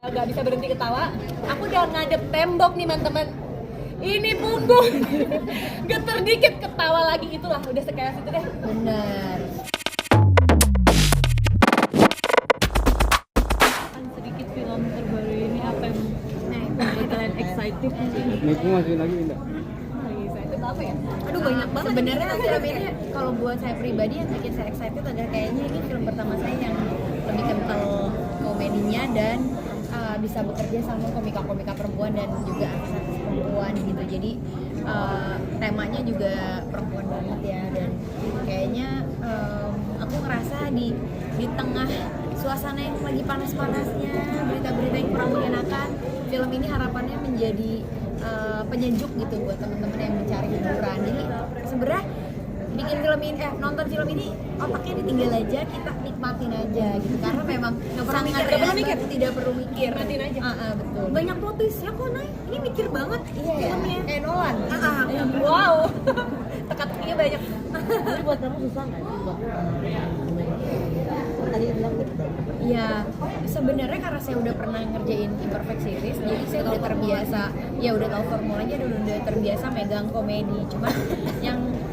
Gak bisa berhenti ketawa. Aku udah ngadep tembok nih teman-teman. Ini punggung geter dikit ketawa lagi, itulah udah sekelas itu deh. Bener. Sedikit film terbaru ini apa yang buat kalian excited? Niku masih lagi enggak? Itu apa ya? Aduh banyak banget. Sebenarnya film ini kalau buat saya pribadi yang bikin saya excited adalah kayaknya ini film pertama saya yang lebih kental komedinya dan bisa bekerja sama komika-komika perempuan dan juga artis-artis perempuan gitu. Jadi temanya juga perempuan banget ya, dan kayaknya aku ngerasa di tengah suasana yang lagi panas-panasnya, berita-berita yang kurang mengenakan, film ini harapannya menjadi penyejuk gitu buat teman-teman yang mencari hiburan. Jadi sebenarnya bikin film ini, nonton film ini otaknya ditinggal aja, kita nikmatin aja gitu, karena memang sangat relax, tidak perlu mikir, Nikmatin aja. Betul. Banyak plot twist ya kok, Nay. Ini mikir banget Iya ya, filmnya. kayak Nolan. Wow. Teka-tekinya banyak. Tapi buat kamu susah nggak sih buat tadi bilang gitu? Ya, sebenarnya karena saya udah pernah ngerjain Imperfect Series, jadi saya udah terbiasa, ya udah tahu formulanya dan udah terbiasa megang komedi. Cuma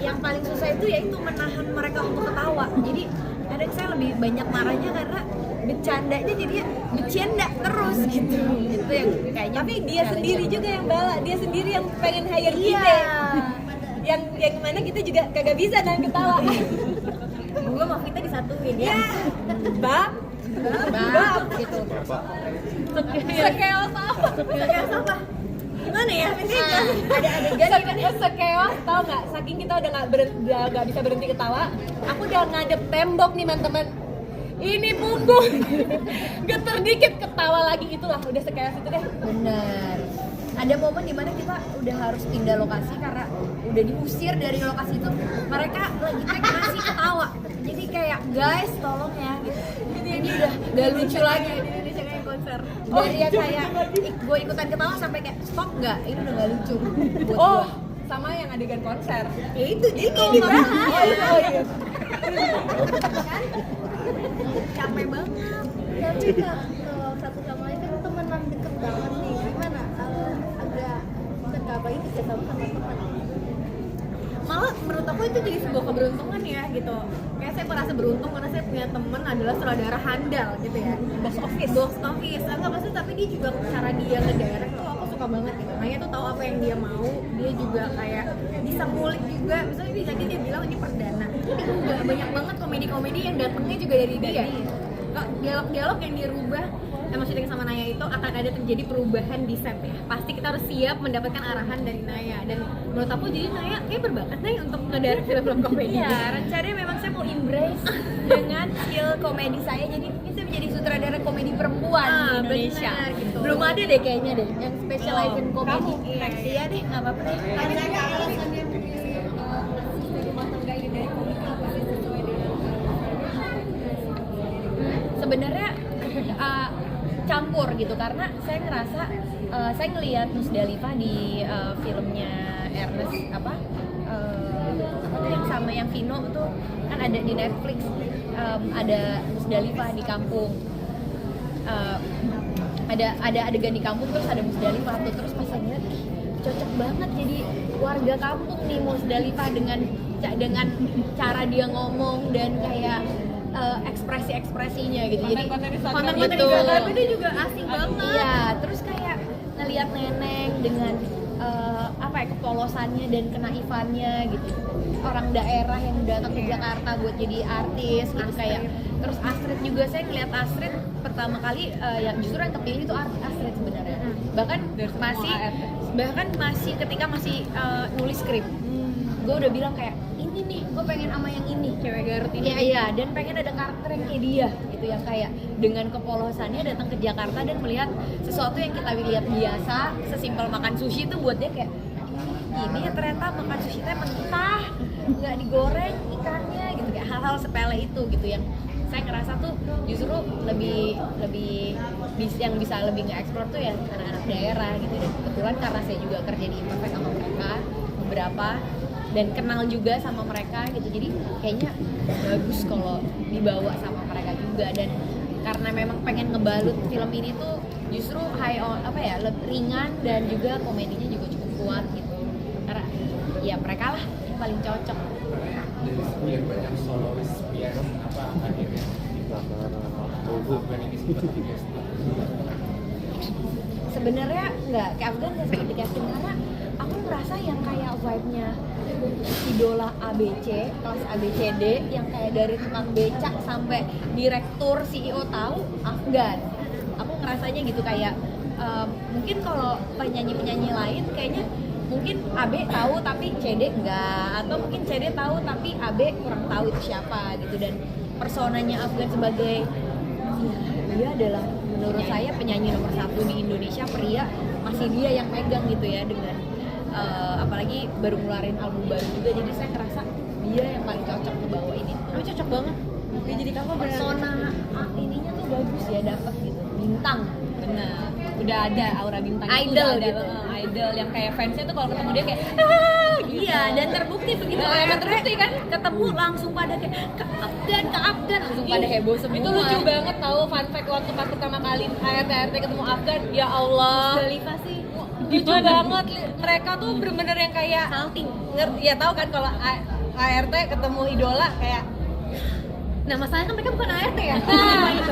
yang paling susah itu yaitu menahan mereka untuk ketawa. Jadi kadang saya lebih banyak marahnya karena bercandanya jadinya bercanda terus gitu. Itu yang kayaknya. Tapi dia sendiri juga yang bala, dia sendiri yang pengen hire Iya. kita. Yang mana kita juga kagak bisa nahan ketawa. Gue sama kita disatuin ya. Bab, Bab gitu. sekeos apa? Kayak apa? Gimana ya? Ada adegan Sekeos, tau nggak? Saking kita udah nggak bisa berhenti ketawa, aku udah ngadep tembok nih teman-teman. Ini punggung geter dikit ketawa lagi, itulah udah sekelas itu deh. Benar. Ada momen dimana kita udah harus pindah lokasi karena udah diusir dari lokasi itu. Mereka lagi take masih ketawa. Jadi kayak guys tolong ya. Ini udah gak lucu lagi. Di Indonesia kayak konser. Dari yang kayak gue ikutan ketawa sampai kayak stop nggak? Ini udah gak lucu. Buat Oh, gua. sama yang adegan konser. Ya itu jadi kayak dibahas. Oh iya. Capek banget. Tapi kalau satu sama lain kan temenan deket banget nih, gimana agak tergapai kerja sama teman. Malah menurut aku itu jadi sebuah keberuntungan ya gitu. Kayak saya merasa beruntung karena saya punya teman adalah saudara handal gitu ya. Box office. Enggak maksudnya, tapi dia juga cara dia ngedirect tuh aku suka banget gitu. Naya tuh tahu apa yang dia mau, dia juga kayak bisa ngulik juga. Misalnya bisa dia bilang ini perdana. Ini enggak banyak banget komedi-komedi yang datangnya juga dari dia. Kok dialog-dialog yang dirubah, maksudnya sama Naya itu akan ada terjadi perubahan di set ya. Pasti kita harus siap mendapatkan arahan dari Naya. Dan menurut aku jadi Naya kayak berbakat Naya untuk ngedirect film-film komedi. Iya, rencananya memang saya mau embrace dengan skill komedi saya, jadi bisa menjadi sutradara komedi perempuan di Indonesia. Benar, gitu. Belum ada deh kayaknya deh yang specialize in komedi. Kamu? Iya deh, nggak apa-apa deh. Alasan dia memilih sistem rumah tangga ini dari komik apa sih sesuai dengan Sebenarnya campur gitu, karena saya ngerasa saya ngelihat Musdalifah di filmnya Ernest apa tuh yang sama yang Vino tuh kan ada di Netflix, ada Musdalifah di kampung, ada adegan di kampung terus ada Musdalifah tuh, terus pas saya ngeliat cocok banget jadi warga kampung nih Musdalifah dengan cara dia ngomong dan kayak ekspresi-ekspresinya gitu. Jadi Konten-konten gitu. Instagram itu juga asing banget. Iya, terus kayak ngelihat Neneng dengan kepolosannya dan kenaifannya gitu. Orang daerah yang datang ke Jakarta buat jadi artis gitu kayak. Terus Astrid juga, saya ngeliat Astrid pertama kali yang justru yang kepilih itu Astrid sebenarnya. Bahkan masih ketika masih nulis skrip. Gue udah bilang kayak ini nih, gue pengen sama yang ini, Cewek Garut ini. Iya, dan pengen ada karakter yang kayak dia gitu, yang kayak dengan kepolosannya datang ke Jakarta dan melihat sesuatu yang kita lihat biasa, sesimpel makan sushi itu buat dia kayak ini ya ternyata makan sushi teh mentah, nggak digoreng ikannya gitu, kayak hal-hal sepele itu gitu yang saya ngerasa tuh justru lebih yang bisa lebih nge-explore tuh ya anak-anak daerah gitu. Dan kebetulan karena saya juga kerja di Imperfect sama mereka beberapa dan kenal juga sama mereka gitu, jadi kayaknya bagus kalau dibawa sama mereka juga. Dan karena memang pengen ngebalut film ini tuh justru ringan dan juga komedinya juga cukup kuat gitu. Karena ya mereka lah yang paling cocok. Dari sekian banyak solois piano apa akhirnya di belakang bukan ini seperti guest. Sebenarnya nggak, kayak Afgan nggak seperti casting karena aku merasa yang kayak vibe-nya idola ABC, kelas ABCD yang kayak dari tukang becak sampai direktur CEO tahu Afgan. Aku ngerasanya gitu kayak mungkin kalau penyanyi-penyanyi lain kayaknya mungkin AB tahu tapi CD enggak, atau mungkin CD tahu tapi AB kurang tahu itu siapa gitu. Dan personanya Afgan sebagai dia adalah menurut saya penyanyi nomor 1 di Indonesia pria, masih dia yang megang gitu ya, dengan apalagi baru ngeluarin album baru juga, jadi saya ngerasa dia yang paling cocok ngebawain itu. Tapi cocok banget dia jadi kamu Persona ininya tuh bagus ya, dapet gitu, bintang. Benar, udah ada aura bintang itu, Idol udah ada, gitu. Idol yang kayak fansnya tuh kalau ketemu dia kayak gitu. Iya, dan terbukti begitu. Nah, terbukti kan? Ketemu langsung pada kayak ke Afgan langsung pada heboh semua. Itu lucu banget tahu, fun fact, waktu pas pertama kali ART ketemu Afgan, ya Allah, Khalifa sih lucu banget. Mereka tuh bener-bener yang kayak salting. ya tahu kan kalau ART ketemu idola kayak Nah masalahnya kan mereka bukan ART ya.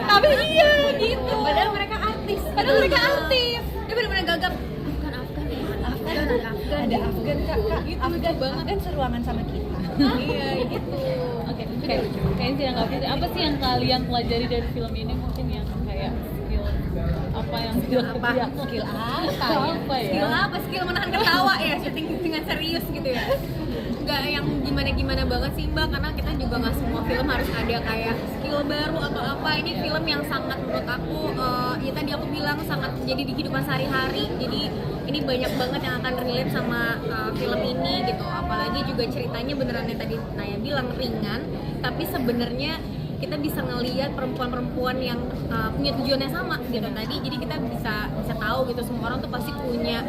tapi iya gitu. Padahal mereka artis. Padahal mereka artis. Dia benar-benar gagap. Bukan Afgan ya. Afgan. Ada Afgan kak, Gitu, Afgan lucu banget. Afgan seruangan sama kita. Iya gitu. Oke, kayaknya sih nggak bisa. Apa sih yang kalian pelajari dari film ini? Mungkin yang kayak skill apa yang skill Apa? ya? Skill apa ya? Skill apa? Skill menahan ketawa ya, syuting dengan serius gitu ya. Nggak yang gimana-gimana banget sih Mbak, karena kita juga nggak semua film harus ada kayak skill baru atau apa. Ini film yang sangat menurut aku, ya tadi aku bilang sangat menjadi di kehidupan sehari-hari. Jadi ini banyak banget yang akan relate sama film ini gitu. Apalagi juga ceritanya beneran yang tadi Naya bilang ringan, tapi sebenarnya kita bisa ngelihat perempuan-perempuan yang punya tujuan yang sama gitu tadi. Jadi kita bisa tahu gitu, semua orang tuh pasti punya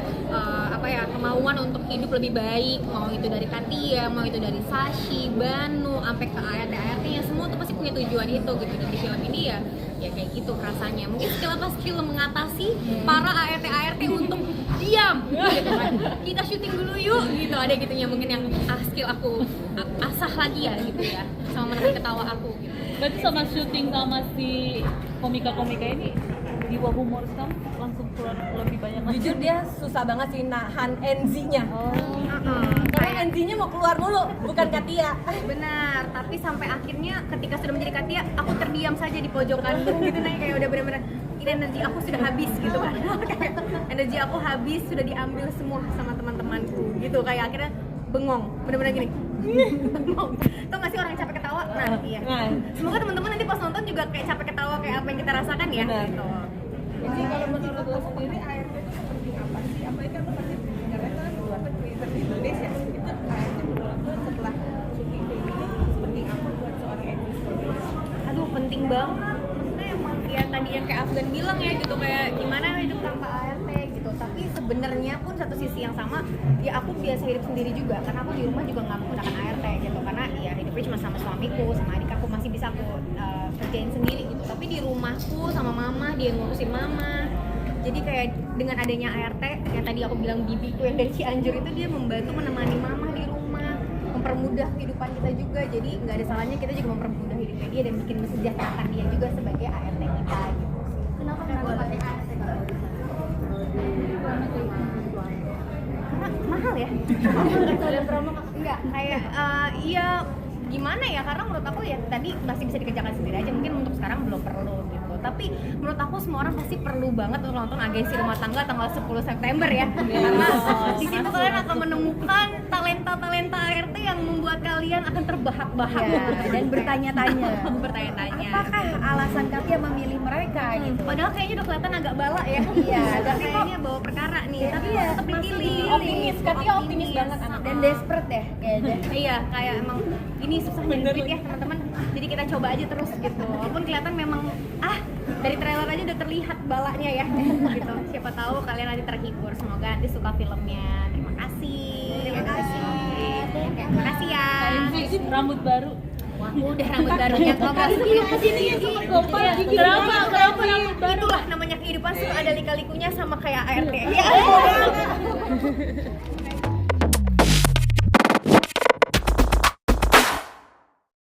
kemauan untuk hidup lebih baik, mau itu dari Katia, mau itu dari Sashi, Banu, sampai ke ART-nya, semua tuh pasti punya tujuan itu gitu. Dan di film ini ya kayak gitu rasanya. Mungkin skill mengatasi para ART untuk diam gitu kan. Kita syuting dulu yuk gitu, ada gitunya mungkin yang skill aku asah lagi ya gitu ya, sama menahan ketawa aku gitu. Berarti sama syuting sama si komika-komika ini jiwa humor kamu langsung keluar lebih banyak lagi. Jujur dia susah banget sih nahan NZ-nya. Karena NZ-nya mau keluar mulu, bukan Katia. Benar, tapi sampai akhirnya ketika sudah menjadi Katia, aku terdiam saja di pojokan gitu, Nay, kayak udah benar-benar ini energi aku sudah habis gitu kan. Kayak energi aku habis, sudah diambil semua sama teman-temanku gitu, kayak akhirnya bengong, benar-benar gini. Bengong. Tau gak sih orang yang capek ketawa? Nah, iya. Semoga teman-teman nanti pas nonton juga kayak capek ketawa kayak apa yang kita rasakan ya. Benar. Gitu. Jadi kalau menurut lo sendiri ART itu seperti apa sih? Apalagi kan lo pasti dengarnya kan buat creator di Indonesia. Itu ART menurut lo setelah syuting film ini seperti apa buat seorang actress? Aduh, penting banget. Maksudnya emang ya tadi yang kayak Afgan bilang ya gitu, kayak gimana hidup tanpa ART gitu. Tapi sebenarnya pun satu sisi yang sama, ya aku biasa hidup sendiri juga karena aku di rumah juga nggak menggunakan ART gitu, karena ya hidupnya cuma sama suamiku, sama adik aku masih bisa aku kerjain sendiri gitu. Tapi di rumahku sama mama, dia ngurusin mama. Jadi kayak dengan adanya ART yang tadi aku bilang bibiku yang dari Cianjur itu, dia membantu menemani mama di rumah, mempermudah kehidupan kita juga. Jadi nggak ada salahnya kita juga mempermudah hidupnya dia dan bikin mesejahterakan dia juga sebagai ART kita gitu. Kenapa pakai ART kalau Karena mahal ya. ada promo Enggak, kayak iya gimana ya, karena menurut aku ya tadi masih bisa dikerjakan sendiri aja, mungkin untuk sekarang belum perlu gitu. Tapi menurut aku semua orang pasti perlu banget untuk nonton Agensi Rumah Tangga tanggal 10 September ya. Karena di situ kalian akan menemukan talenta-talenta ART yang membuat kalian akan terbahak-bahak Dan bertanya-tanya. bertanya-tanya. Apakah alasan Katia memilih mereka gitu? Padahal kayaknya udah kelihatan agak balak ya. Iya, tapi kayaknya bawa perkara nih. Tapi iya, tetap dipilih. Optimis, Katia optimis banget anak. Dan desperate ya kayaknya. Iya, kayak emang ini susah nyari duit ya teman-teman. Jadi kita coba aja terus gitu. Walaupun kelihatan memang dari trailer aja udah terlihat balaknya ya. Gitu. Siapa tahu kalian nanti terhibur. Semoga nanti suka filmnya. Terima kasih. Terima kasih. Terima kasih ya. Kalian sih rambut baru. Udah rambut barunya kelompok sebelum kesini Kenapa rambut baru? Itulah namanya kehidupan, suka ada lika-likunya sama kayak ART.